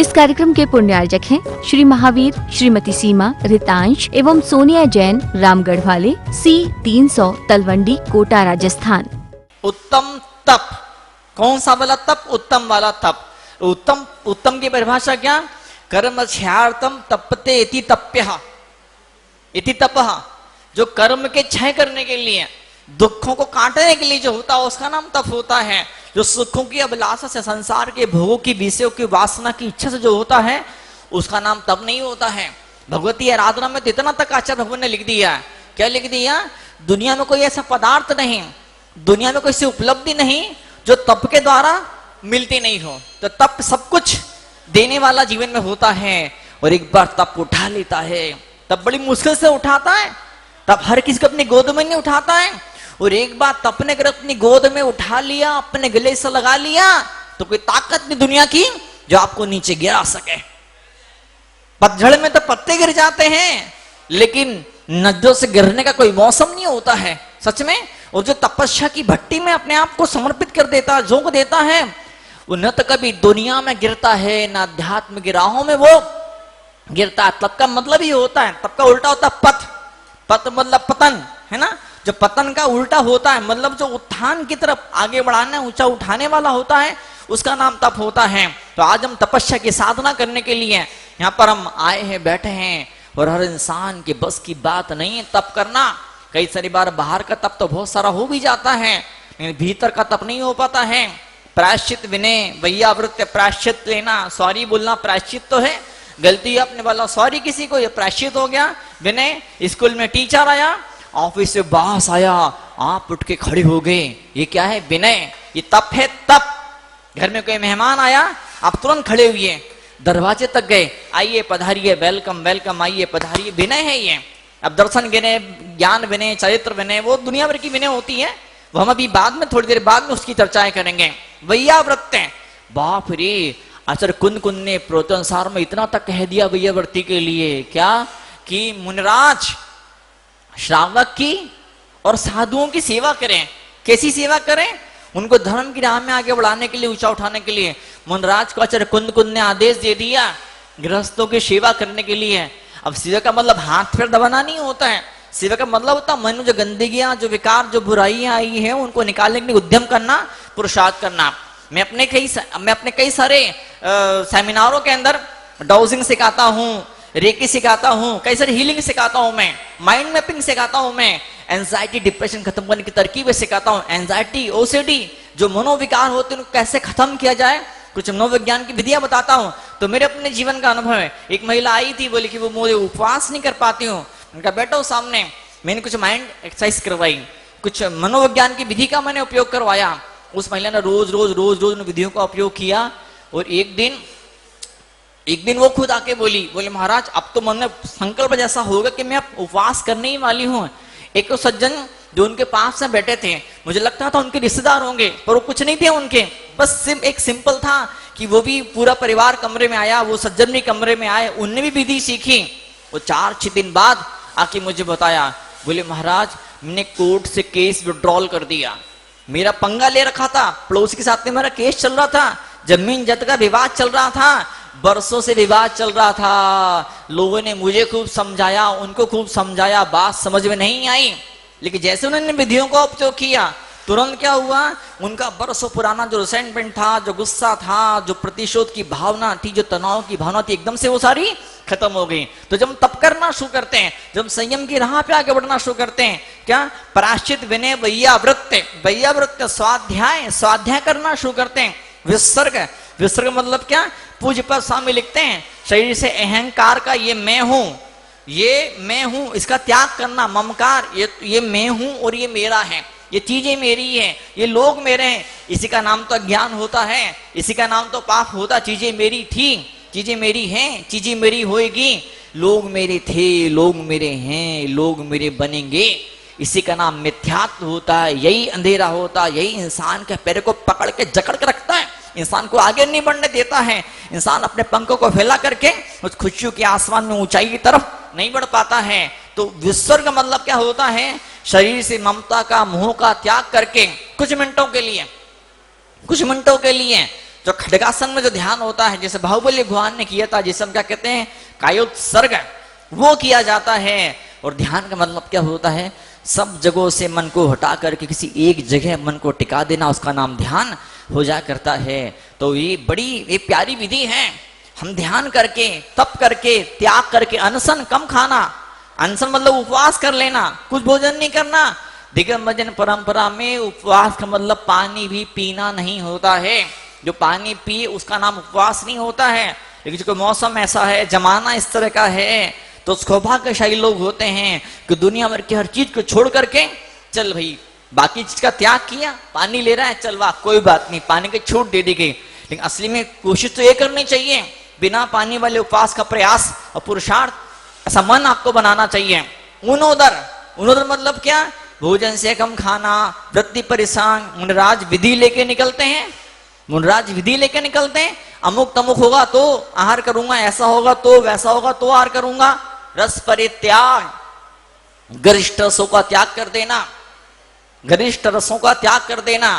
इस कार्यक्रम के पुण्यार्जक हैं श्री महावीर, श्रीमती सीमा, रितांश एवं सोनिया जैन, रामगढ़ वाले, C300 तलवंडी, कोटा, राजस्थान। उत्तम तप, कौन सा वाला तप? उत्तम वाला तप। उत्तम की परिभाषा क्या? कर्म क्षयार्थम तपते इति तप्यः, इति तपः। जो कर्म के क्षय करने के लिए, दुखों को काटने के लिए जो होता है उसका नाम तप होता है। जो सुखों की अभिलाषा से, संसार के भोगों की, विषयों की वासना की इच्छा से जो होता है उसका नाम तप नहीं होता है। भगवती आराधना में तो इतना तक आचार्य भगवान ने लिख दिया। क्या लिख दिया? दुनिया में कोई ऐसा पदार्थ नहीं, दुनिया में कोई ऐसी उपलब्धि नहीं जो तप के द्वारा मिलती नहीं हो। तो तप सब कुछ देने वाला जीवन में होता है। और एक बार तप उठा लेता है, तब बड़ी मुश्किल से उठाता है, तब हर किसी को अपनी गोद में नहीं उठाता है। और एक बार तप ने अगर अपनी गोद में उठा लिया, अपने गले से लगा लिया, तो कोई ताकत नहीं दुनिया की जो आपको नीचे गिरा सके। पतझड़ में तो पत्ते गिर जाते हैं, लेकिन नदियों से गिरने का कोई मौसम नहीं होता है, सच में। और जो तपस्या की भट्टी में अपने आप को समर्पित कर देता है, झोंक देता है, वो न तो कभी दुनिया में गिरता है, न अध्यात्म की राहों में वो गिरता है। तप का मतलब ही होता है, तप का उल्टा होता है पथ। पथ मतलब पतन, है ना। जो पतन का उल्टा होता है, मतलब जो उत्थान की तरफ आगे बढ़ाना, ऊंचा उठाने वाला होता है, उसका नाम तप होता है। तो आज हम तपस्या की साधना करने के लिए यहाँ पर हम आए हैं, बैठे हैं। और हर इंसान के बस की बात नहीं है तप करना। कई सारी बार बाहर का तप तो बहुत सारा हो भी जाता है, लेकिन भीतर का तप नहीं हो पाता है। प्रायश्चित विनय, वैयावृत्य, प्रायश्चित लेना, सॉरी बोलना प्रायश्चित तो है। गलती अपने वाला सॉरी किसी को, ये प्रायश्चित हो गया। विनय, स्कूल में टीचर आया, ऑफिस से बॉस आया, आप उठ के खड़े हो गए, ये क्या है? विनय। ये तप है, तप। घर में कोई मेहमान आया, आप तुरंत खड़े हुए, दरवाजे तक गए, आइए पधारिए, वेलकम वेलकम, आइए पधारिए, विनय है ये। अब दर्शन विनय, ज्ञान विनय, चरित्र विनय, वो दुनिया भर की विनय होती है, वो हम अभी बाद में, थोड़ी देर बाद में उसकी चर्चाएं करेंगे। वैयावृत्य, बाप रे, आचार्य कुंद ने प्रोत्सार में इतना तक कह दिया वैयावृत्ति के लिए, क्या कि मुनिराज श्रावक की और साधुओं की सेवा करें। कैसी सेवा करें? उनको धर्म की राह में आगे बढ़ाने के लिए, ऊंचा उठाने के लिए मुनिराज को आचार्य कुंद ने आदेश दे दिया गृहस्थों की सेवा करने के लिए। अब सेवा का मतलब हाथ पैर दबाना नहीं होता है। सेवा का मतलब होता है मन में जो गंदगियां, जो विकार, जो बुराइयां आई हैं, उनको निकालने के लिए उद्यम करना, पुरुषार्थ करना। मैं अपने कई सारे सेमिनारों के अंदर डाउजिंग सिखाता हूँ, रेकी सिखाता हूँ, कई सारी हीलिंग सिखाता हूँ, मैं माइंड मैपिंग सिखाता हूँ, मैं एंजाइटी डिप्रेशन खत्म करने की तरकीबें सिखाता हूँ। एंजाइटी, ओसीडी, जो मनोविकार होते हैं उनको कैसे खत्म किया जाए, कुछ मनोविज्ञान की विधियां बताता हूँ। तो मेरे अपने जीवन का अनुभव है। एक महिला आई थी, बोली कि वो मुझे उपवास नहीं कर पाती हूँ। उनका बैठो सामने, मैंने कुछ माइंड एक्सरसाइज करवाई, कुछ मनोविज्ञान की विधि का मैंने उपयोग करवाया। उस महिला ने रोज रोज रोज रोज उन विधियों का उपयोग किया। और एक दिन वो खुद आके बोले महाराज अब तो मन में संकल्प जैसा होगा कि मैं अब उपवास करने ही वाली हूँ। एक तो सज्जन जो उनके पास में बैठे थे, मुझे लगता था उनके रिश्तेदार होंगे, पर वो कुछ नहीं थे उनके, बस एक सिंपल था कि वो भी पूरा परिवार कमरे में आया, वो सज्जन भी कमरे में आए, उनने भी विधि सीखी। वो 4-6 दिन बाद आके मुझे बताया, बोले महाराज मैंने कोर्ट से केस विड्रॉल कर दिया, मेरा पंगा ले रखा था, पड़ोसी के साथ में मेरा केस चल रहा था, जमीन जद का विवाद चल रहा था, बरसों से विवाद चल रहा था। लोगों ने मुझे खूब समझाया, उनको खूब समझाया, बात समझ में नहीं आई, लेकिन जैसे उन्होंने विधियों का उपयोग किया, तुरंत क्या हुआ, उनका बरसों पुराना जो रिसेंटमेंट था, जो गुस्सा था, जो प्रतिशोध की भावना थी, जो तनाव की भावना थी, एकदम से वो सारी खत्म हो गई। तो जब हम तप करना शुरू करते हैं, जब हम संयम की राह पे आगे बढ़ना शुरू करते हैं, क्या प्रायश्चित विनय वैयावृत्य स्वाध्याय करना शुरू करते हैं। विसर्ग मतलब क्या? पूज्य पर स्वामी लिखते हैं, शरीर से अहंकार का ये मैं हूं, इसका त्याग करना, ममकार, ये मैं हूं और ये मेरा है, ये चीजें मेरी है, ये लोग मेरे हैं, इसी का नाम तो अज्ञान होता है, इसी का नाम तो पाप होता। चीजें मेरी थी, चीजें मेरी हैं, चीजें मेरी होएगी, लोग मेरे थे, लोग मेरे हैं, लोग मेरे बनेंगे, इसी का नाम मिथ्यात्व होता है। यही अंधेरा होता है, यही इंसान के पैर को पकड़ के जकड़ के रखता है, इंसान को आगे नहीं बढ़ने देता है। इंसान अपने पंखों को फैला करके उस खुशियों के आसमान में ऊंचाई की तरफ नहीं बढ़ पाता है। तो विसर्ग मतलब क्या होता है? शरीर से ममता का, मोह का त्याग करके कुछ मिनटों के लिए जो खड्गासन में जो ध्यान होता है, जैसे बाहुबली भगवान ने किया था, जिसे हम क्या कहते हैं कायोत्सर्ग, वो किया जाता है। और ध्यान का मतलब क्या होता है, सब जगहों से मन को हटा करके किसी एक जगह मन को टिका देना, उसका नाम ध्यान हो जा करता है। तो ये प्यारी विधि है। हम ध्यान करके, तप करके, त्याग करके, अनशन कम खाना, अनशन मतलब उपवास कर लेना, कुछ भोजन नहीं करना। दिगंबरजन परंपरा में उपवास का मतलब पानी भी पीना नहीं होता है। जो पानी पिए उसका नाम उपवास नहीं होता है। लेकिन जो मौसम ऐसा है, जमाना इस तरह का है, तो सौभाग्यशाली लोग होते हैं कि दुनिया भर की हर चीज को छोड़ करके, चल भाई बाकी चीज का त्याग किया, पानी ले रहा है, चल वाह कोई बात नहीं, पानी की छूट दे दी गई। लेकिन असली में कोशिश तो ये करनी चाहिए, बिना पानी वाले उपवास का प्रयास और पुरुषार्थ, ऐसा मन आपको बनाना चाहिए। उनोदर मतलब क्या, भोजन से कम खाना, वृत्ति परिसांग, मुनराज विधि लेके निकलते हैं, मुनराज विधि लेके निकलते हैं। अमुक तमुक होगा तो आहार करूंगा, ऐसा होगा तो, वैसा होगा तो आहार करूंगा। रस परित्याग, गरिष्ठ रसों का त्याग कर देना, गरिष्ठ रसों का त्याग कर देना।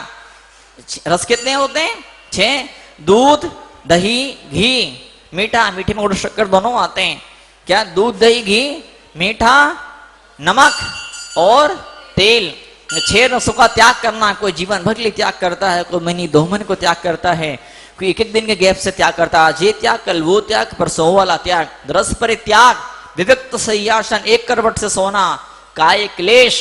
रस कितने होते हैं? 6। दूध, दही, घी, मीठा, मीठे में गुड़ शक्कर दोनों आते हैं। क्या? दूध, दही, घी, मीठा, नमक और तेल, 6 रसों का त्याग करना। कोई जीवन भर के लिए त्याग करता है, कोई महीने 2 महीने को त्याग करता है, कोई एक दिन के गैप से त्याग करता है। आज ये त्याग, कल वो त्याग, परसों वाला त्याग। रस परित्याग, विविक्त सय्यासन, एक करवट से सोना, काय क्लेश,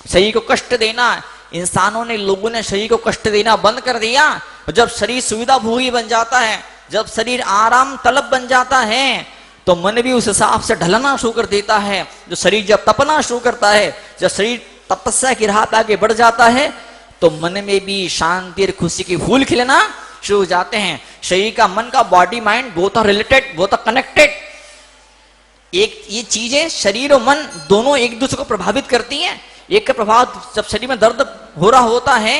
शरीर को कष्ट देना। इंसानों ने, लोगों ने शरीर को कष्ट देना बंद कर दिया। जब शरीर सुविधा भोगी बन जाता है, जब शरीर आराम तलब बन जाता है, तो मन भी उस हिसाब से ढलना शुरू कर देता है। जो शरीर जब तपना शुरू करता है, जब शरीर तपस्या की राह पे आगे बढ़ जाता है, तो मन में भी शांति और खुशी के फूल खिलना शुरू हो जाते हैं। शरीर का, मन का, बॉडी माइंड बहुत रिलेटेड, बहुत कनेक्टेड। एक ये चीजें, शरीर और मन दोनों एक दूसरे को प्रभावित करती हैं। एक का प्रभाव, जब शरीर में दर्द हो रहा होता है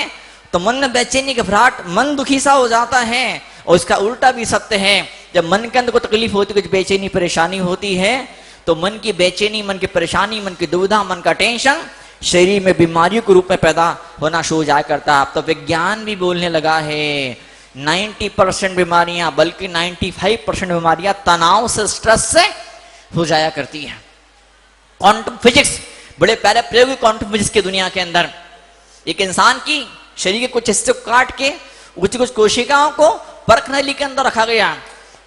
तो मन में बेचैनी, घबराहट, मन दुखी सा हो जाता है। और इसका उल्टा भी सत्य है, जब मन के अंदर कोई तकलीफ होती है, कुछ बेचैनी परेशानी होती है, तो मन की बेचैनी, मन की परेशानी, मन की दुविधा, मन का टेंशन शरीर में बीमारियों के रूप में पैदा होना शुरू हो जाया करता है। अब तो विज्ञान भी बोलने लगा है 90% बीमारियां, बल्कि 95% बीमारियां तनाव से, स्ट्रेस से हो जाया करती है। क्वांटम फिजिक्स, बड़े प्यारे प्रयोग है क्वांटम फिजिक्स की दुनिया के अंदर। एक इंसान की शरीर के कुछ हिस्से को काट के कुछ कोशिकाओं को परख नली के अंदर रखा गया,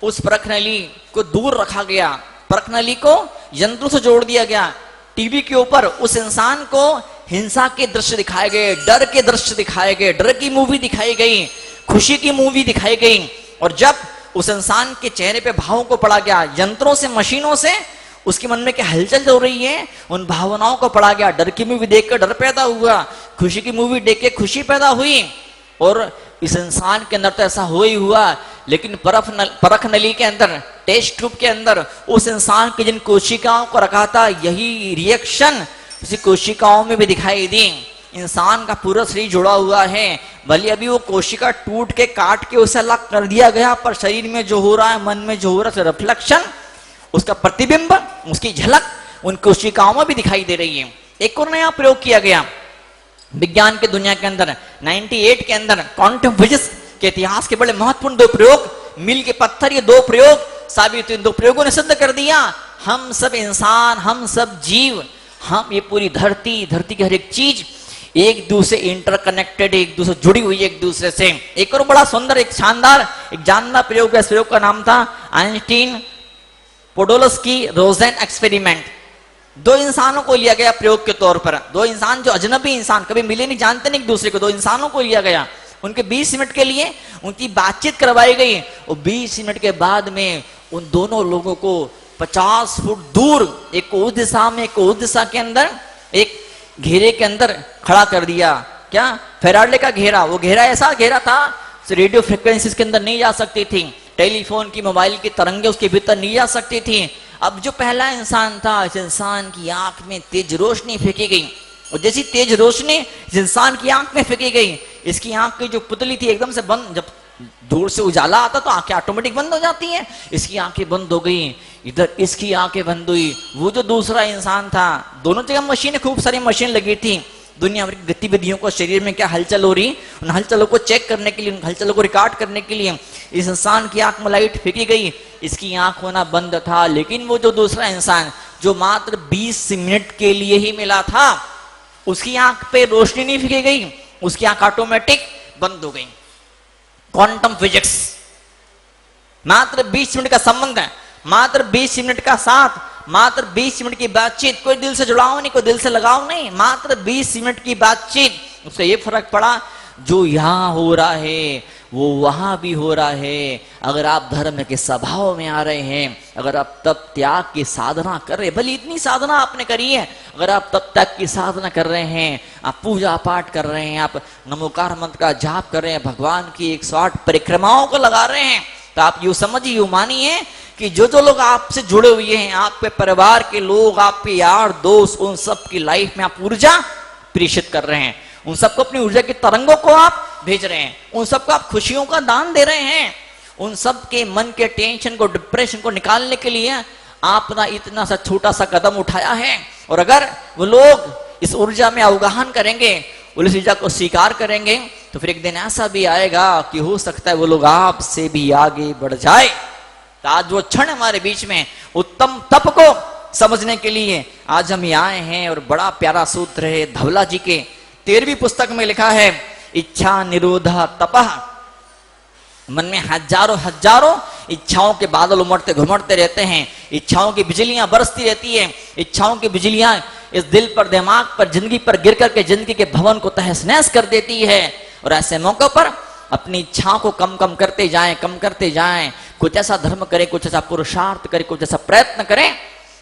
उस परख नली को दूर रखा गया, परख नली को यंत्रों से जोड़ दिया गया। टीवी के ऊपर उस इंसान को हिंसा के दृश्य दिखाए गए, डर के दृश्य दिखाए गए, डर की मूवी दिखाई गई, खुशी की मूवी दिखाई गई। और जब उस इंसान के चेहरे पे भावों को पढ़ा गया, यंत्रों से, मशीनों से उसके मन में क्या हलचल हो रही है, उन भावनाओं को पढ़ा गया। डर की मूवी देखकर डर पैदा हुआ, खुशी की मूवी देख के खुशी पैदा हुई। और इस इंसान के अंदर तो ऐसा हो ही हुआ, लेकिन परख नली के अंदर, टेस्ट ट्यूब के अंदर उस इंसान की जिन कोशिकाओं को रखा था, यही रिएक्शन उसी कोशिकाओं में भी दिखाई दी। इंसान का पूरा शरीर जुड़ा हुआ है, भले अभी वो कोशिका टूट के, काट के उसे अलग कर दिया गया, पर शरीर में जो हो रहा है, मन में जो हो रहा है, रिफ्लेक्शन, उसका प्रतिबिंब, उसकी झलक उन कोशिकाओं में भी दिखाई दे रही है। एक और नया प्रयोग किया गया विज्ञान के दुनिया के अंदर, 98 के अंदर क्वांटम फिजिक्स के इतिहास के बड़े महत्वपूर्ण 2 प्रयोग, मील के पत्थर, ये 2 प्रयोग साबित हुए। 2 प्रयोगों ने सिद्ध कर दिया, हम सब इंसान, हम सब जीव, हम ये पूरी धरती, धरती की हर एक चीज एक दूसरे इंटरकनेक्टेड, एक दूसरे जुड़ी हुई है एक दूसरे से। एक और बड़ा सुंदर, एक शानदार, एक जानदार प्रयोग है। इस प्रयोग का नाम था आइंस्टीन पोडोल्स्की रोसेन एक्सपेरिमेंट। 2 इंसानों को लिया गया प्रयोग के तौर पर, 2 इंसान जो अजनबी इंसान, कभी मिले नहीं, जानते नहीं एक दूसरे को, 2 इंसानों को लिया गया। उनके 20 मिनट के लिए उनकी बातचीत करवाई गई, और 20 मिनट के बाद में उन दोनों लोगों को 50 फुट दूर, एक उस दिशा में, एक उस दिशा के अंदर, एक घेरे के अंदर खड़ा कर दिया। क्या? फेराडे का घेरा। वो घेरा ऐसा घेरा था, रेडियो फ्रिक्वेंसीज के अंदर नहीं जा सकती थी, टेलीफोन की, मोबाइल की तरंगे उसके भीतर नहीं जा सकती थी। अब जो पहला इंसान था, इस इंसान की आंख में तेज रोशनी फेंकी गई, और जैसी तेज रोशनी इस इंसान की आंख में फेंकी गई, इसकी आंख की जो पुतली थी एकदम से बंद, जब दूर से उजाला आता तो आंखें ऑटोमेटिक बंद हो जाती हैं, इसकी आंखें बंद हो गई, इधर इसकी आंखें बंद हुई। वो जो दूसरा इंसान था, दोनों जगह मशीन, खूब सारी मशीन लगी थी, दुनिया भर की गतिविधियों को, शरीर में क्या हलचल हो रही, उन हलचलों को चेक करने के लिए, उन हलचलों को रिकॉर्ड करने के लिए इस इंसान की आंख में लाइट फेंकी गई, इसकी आंख होना बंद था। लेकिन वो जो दूसरा इंसान जो मात्र 20 मिनट के लिए ही मिला था, उसकी आंख पे रोशनी नहीं फेंकी गई, उसकी आंख ऑटोमेटिक बंद हो गई। क्वांटम फिजिक्स, मात्र 20 मिनट का संबंध है, मात्र 20 मिनट का साथ, मात्र 20 मिनट की बातचीत, कोई दिल से जुड़ाव नहीं, कोई दिल से लगाव नहीं, मात्र 20 मिनट की बातचीत, उससे ये फर्क पड़ा जो यहां हो रहा है वो वहां भी हो रहा है। अगर आप धर्म के स्वभाव में आ रहे हैं, अगर आप तप त्याग की साधना कर रहे हैं, भले इतनी साधना आपने करी है, अगर आप तप त्याग की साधना कर रहे हैं, आप पूजा पाठ कर रहे हैं, आप नमोकार मंत्र का जाप कर रहे हैं, भगवान की 108 परिक्रमाओं को लगा रहे हैं, तो आप यूं समझिए, यूं मानिए कि जो लोग आपसे जुड़े हुए हैं, आपके परिवार के लोग, आपके यार दोस्त, उन सब की लाइफ में आप ऊर्जा प्रेषित कर रहे हैं, उन सबको अपनी ऊर्जा की तरंगों को आप भेज रहे हैं, उन सबको आप खुशियों का दान दे रहे हैं, उन सब के मन के टेंशन को, डिप्रेशन को निकालने के लिए आपने इतना सा छोटा सा कदम उठाया है। और अगर वो लोग इस ऊर्जा में अवगाहन करेंगे, उस ऊर्जा को स्वीकार करेंगे, तो फिर एक दिन ऐसा भी आएगा कि हो सकता है वो लोग आपसे भी आगे बढ़ जाए। तो आज वो क्षण हमारे बीच में उत्तम तप को समझने के लिए आज हम यहाँ आए हैं। और बड़ा प्यारा सूत्र है धवला जी के 13वीं पुस्तक में लिखा है, इच्छा निरोधा तपः। मन में हजारों इच्छाओं के बादल उमड़ते घुमड़ते रहते हैं, इच्छाओं की बिजलियां बरसती रहती है, इच्छाओं की बिजलियां इस दिल पर, दिमाग पर, जिंदगी पर गिर करके जिंदगी के भवन को तहस नहस कर देती है। और ऐसे मौकों पर अपनी इच्छाओं को कम करते जाएं, कुछ ऐसा धर्म करें, कुछ ऐसा पुरुषार्थ करें, कुछ ऐसा प्रयत्न करें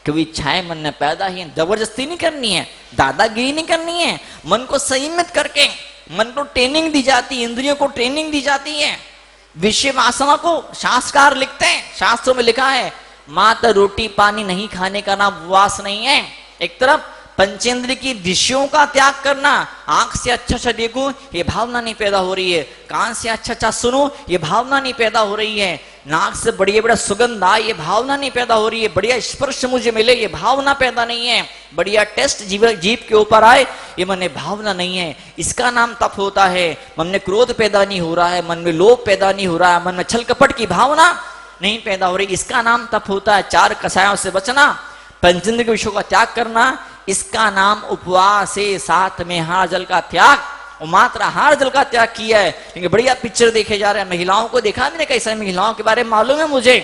कि वो इच्छाएं मन में पैदा ही, जबरदस्ती नहीं करनी है, दादागिरी नहीं करनी है, मन को संयमित करके, मन को ट्रेनिंग दी जाती है, इंद्रियों को ट्रेनिंग दी जाती है। विषय वासना को शास्त्रकार लिखते हैं, शास्त्रों में लिखा है मात्र रोटी पानी नहीं खाने का नाम उपवास नहीं है। एक तरफ पंचेंद्र की विषयों का त्याग करना, आंख से अच्छा देखूं ये भावना नहीं पैदा हो रही है, कान से अच्छा सुनूं ये भावना नहीं पैदा हो रही है, नाक से बढ़िया सुगंध आए ये भावना नहीं पैदा हो रही है, बढ़िया स्पर्श मुझे मिले ये भावना पैदा नहीं है, बढ़िया टेस्ट जीभ के ऊपर आए ये मन में भावना नहीं है। इसका नाम तप होता है। मन में क्रोध पैदा नहीं हो रहा है, मन में लोभ पैदा नहीं हो रहा है, मन में छल कपट की भावना नहीं पैदा हो रही, इसका नाम तप होता है। 4 कसायों से बचना, पंचेंद्र के विषयों का त्याग करना, इसका नाम उपवास है। साथ में आहार जल का त्याग, और मात्र आहार जल का त्याग किया है। क्योंकि बढ़िया पिक्चर देखे जा रहे हैं, महिलाओं को देखा मैंने, कई सारी महिलाओं के बारे में मालूम है मुझे।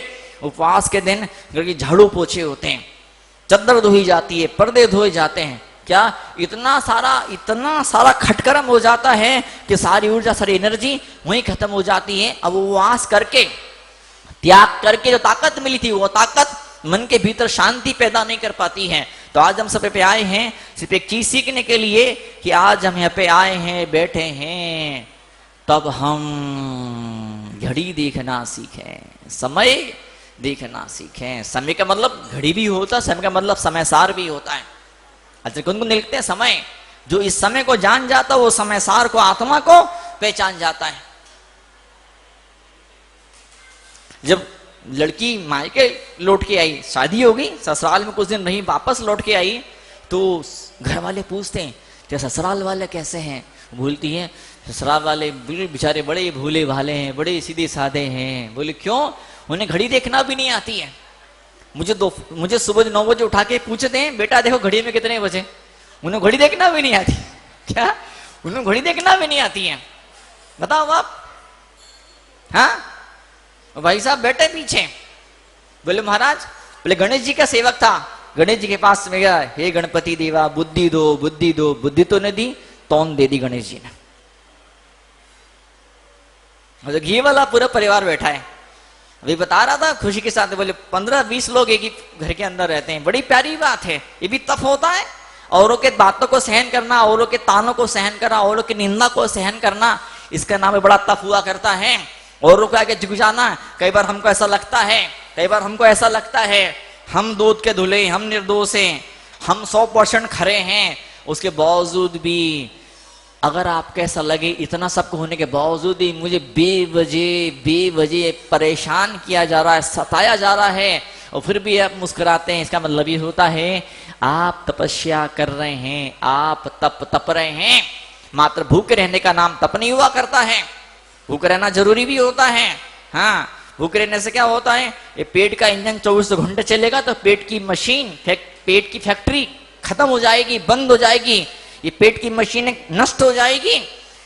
उपवास के दिन घर की झाड़ू पोछे होते हैं, चद्दर धोई जाती है, पर्दे धोए जाते हैं, क्या इतना सारा खटकरम हो जाता है कि सारी ऊर्जा, सारी एनर्जी वहीं खत्म हो जाती है। अब उपवास करके, त्याग करके जो ताकत मिली थी, वो ताकत मन के भीतर शांति पैदा नहीं कर पाती है। तो आज हम सब पे आए हैं सिर्फ एक चीज सीखने के लिए कि आज हम यहाँ पे आए हैं, बैठे हैं, तब हम घड़ी देखना सीखें, समय देखना सीखें। समय का मतलब घड़ी भी होता है, समय का मतलब समयसार भी होता है। अच्छा, कौन कौन लिखते हैं समय, जो इस समय को जान जाता है वो समयसार को, आत्मा को पहचान जाता है। जब लड़की मायके लौट के आई, शादी हो गई, ससुराल में कुछ दिन रही, वापस लौट के आई, तो घर वाले पूछते हैं कि ससुराल वाले कैसे हैं। बोलती है ससुराल वाले बेचारे बड़े भोले भाले हैं, बड़े सीधे साधे हैं। बोले क्यों? उन्हें घड़ी देखना भी नहीं आती है। मुझे सुबह 9 बजे उठा के पूछते हैं बेटा देखो घड़ी में कितने बजे। उन्हें घड़ी देखना भी नहीं आती। क्या? उन्हें घड़ी देखना भी नहीं आती है, बताओ आप। हाँ भाई साहब बैठे पीछे, बोले महाराज, बोले गणेश जी का सेवक था, गणेश जी के पास में गया, हे गणपति देवा बुद्धि दो, बुद्धि दो। बुद्धि तो नहीं दी, तौन दे दी गणेश जी ने। मतलब ये वाला पूरा परिवार बैठा है। अभी बता रहा था खुशी के साथ, बोले 15-20 लोग एक ही घर के अंदर रहते हैं। बड़ी प्यारी बात है, ये भी तप होता है। औरों के बातों को सहन करना, औरों के तानों को सहन करना, औरों की निंदा को सहन करना, इसका नाम बड़ा तप हुआ करता है। औरों को आगे झुक जाना। कई बार हमको ऐसा लगता है हम दूध के धुले, हम निर्दोष हैं, हम 100% खरे हैं। उसके बावजूद भी अगर आपको ऐसा लगे इतना सब होने के बावजूद ही मुझे बेवजह परेशान किया जा रहा है, सताया जा रहा है, और फिर भी आप मुस्कुराते हैं, इसका मतलब ये होता है आप तपस्या कर रहे हैं, आप तप रहे हैं। मात्र भूखे रहने का नाम तप नहीं हुआ करता है, भूख रहना जरूरी भी होता है। हाँ, भूख रहने से क्या होता है, ये पेट का इंजन 24 घंटे चलेगा तो पेट की मशीन, पेट की फैक्ट्री खत्म हो जाएगी, बंद हो जाएगी, ये पेट की मशीनें नष्ट हो जाएगी।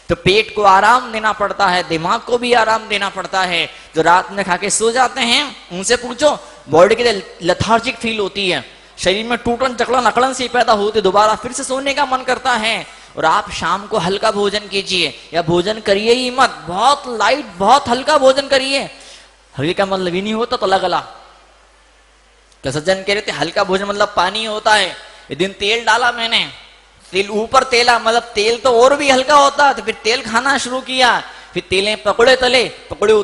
तो पेट को आराम देना पड़ता है, दिमाग को भी आराम देना पड़ता है। जो रात में खा के सो जाते हैं उनसे पूछो, बॉडी के लिए लेथार्जिक फील होती है, शरीर में टूटन चकड़न अकड़न सी पैदा होती, दोबारा फिर से सोने का मन करता है। और आप शाम को हल्का भोजन कीजिए, या भोजन करिए ही मत, बहुत लाइट बहुत हल्का भोजन करिए। हल्के का मतलब ही नहीं होता तला गला। तो सज्जन कह रहे थे हल्का भोजन मतलब पानी होता है। एक दिन तेल डाला मैंने, तेल ऊपर तेला, मतलब तेल तो और भी हल्का होता, तो फिर तेल खाना शुरू किया, फिर तेलें पकौड़े तले, पकौड़े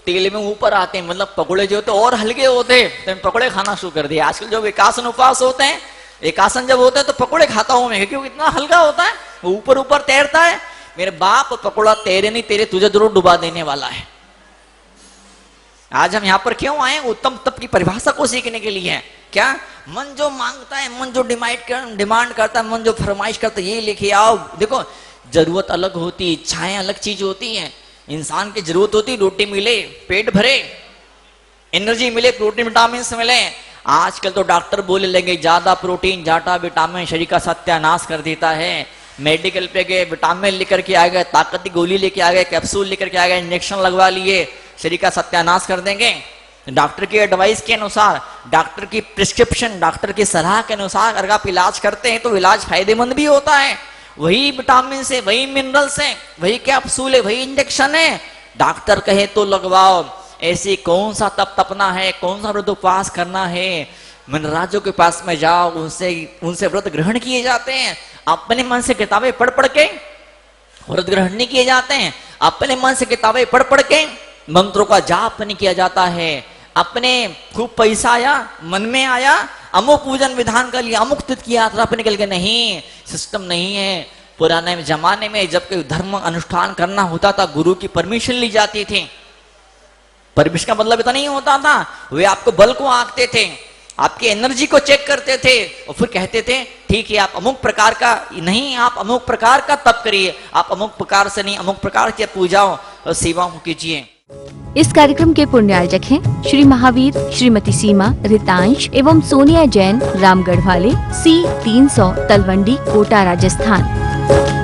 तेल में ऊपर आते हैं, मतलब पकौड़े जो होते और हल्के होते, तो पकौड़े खाना शुरू कर दिए। आजकल जो एकासन उपवास होते हैं, एकासन जब होते हैं तो पकौड़े खाता हूं मैं, क्योंकि इतना हल्का होता है, वो ऊपर ऊपर तैरता है। मेरे बाप पकौड़ा तेरे नहीं तेरे तुझे जरूर डुबा देने वाला है। आज हम यहाँ पर क्यों आए, उत्तम तप की परिभाषा को सीखने के लिए। क्या मन जो मांगता है, मन जो डिमांड करता है, मन जो फरमाइश करता है, ये लेके आओ। देखो जरूरत अलग होती, इच्छाएं अलग चीज होती हैं। इंसान की जरूरत होती रोटी मिले, पेट भरे, एनर्जी मिले, प्रोटीन विटामिन मिले। आजकल तो डॉक्टर बोले लगे ज्यादा प्रोटीन ज्यादा विटामिन शरीर का सत्यानाश कर देता है। मेडिकल पे गए, विटामिन लेकर के आ गए, ताकत की गोली लेके आ गए, कैप्सूल लेकर के आ गए, इंजेक्शन लगवा लिए, शरीर का सत्यानाश कर देंगे। डॉक्टर की एडवाइस के अनुसार, डॉक्टर की प्रिस्क्रिप्शन, डॉक्टर की सलाह के अनुसार अगर आप इलाज करते हैं तो इलाज फायदेमंद भी होता है। वही विटामिन से, वही मिनरल से, वही कैप्सूल है, वही इंजेक्शन है, डॉक्टर कहे तो लगवाओ। ऐसे कौन सा तप तपना है, कौन सा व्रत उपवास करना है, मनराजों के पास में जाओ, उनसे व्रत ग्रहण किए जाते हैं। अपने मन से किताबें पढ़ पढ़ के व्रत ग्रहण नहीं किए जाते हैं, अपने मन से किताबें पढ़ पढ़ के मंत्रों का जाप नहीं किया जाता है। अपने खूब पैसा आया, मन में आया, अमुक पूजन विधान कर लिया, अमुक तिथि की यात्रा पर निकल के, नहीं, सिस्टम नहीं है। पुराने जमाने में जब कोई धर्म अनुष्ठान करना होता था, गुरु की परमिशन ली जाती थी। परमिशन का मतलब इतना नहीं होता था, वे आपको बल को आंकते थे, आपकी एनर्जी को चेक करते थे और फिर कहते थे ठीक है आप अमुक प्रकार का नहीं, आप अमुक प्रकार का तप करिए, आप अमुक प्रकार से नहीं, अमुक प्रकार की पूजाओं और सेवाओं कीजिए। इस कार्यक्रम के पुण्यार्जक हैं श्री महावीर, श्रीमती सीमा, रितांश एवं सोनिया जैन, रामगढ़ वाले, C 300 तलवंडी, कोटा, राजस्थान।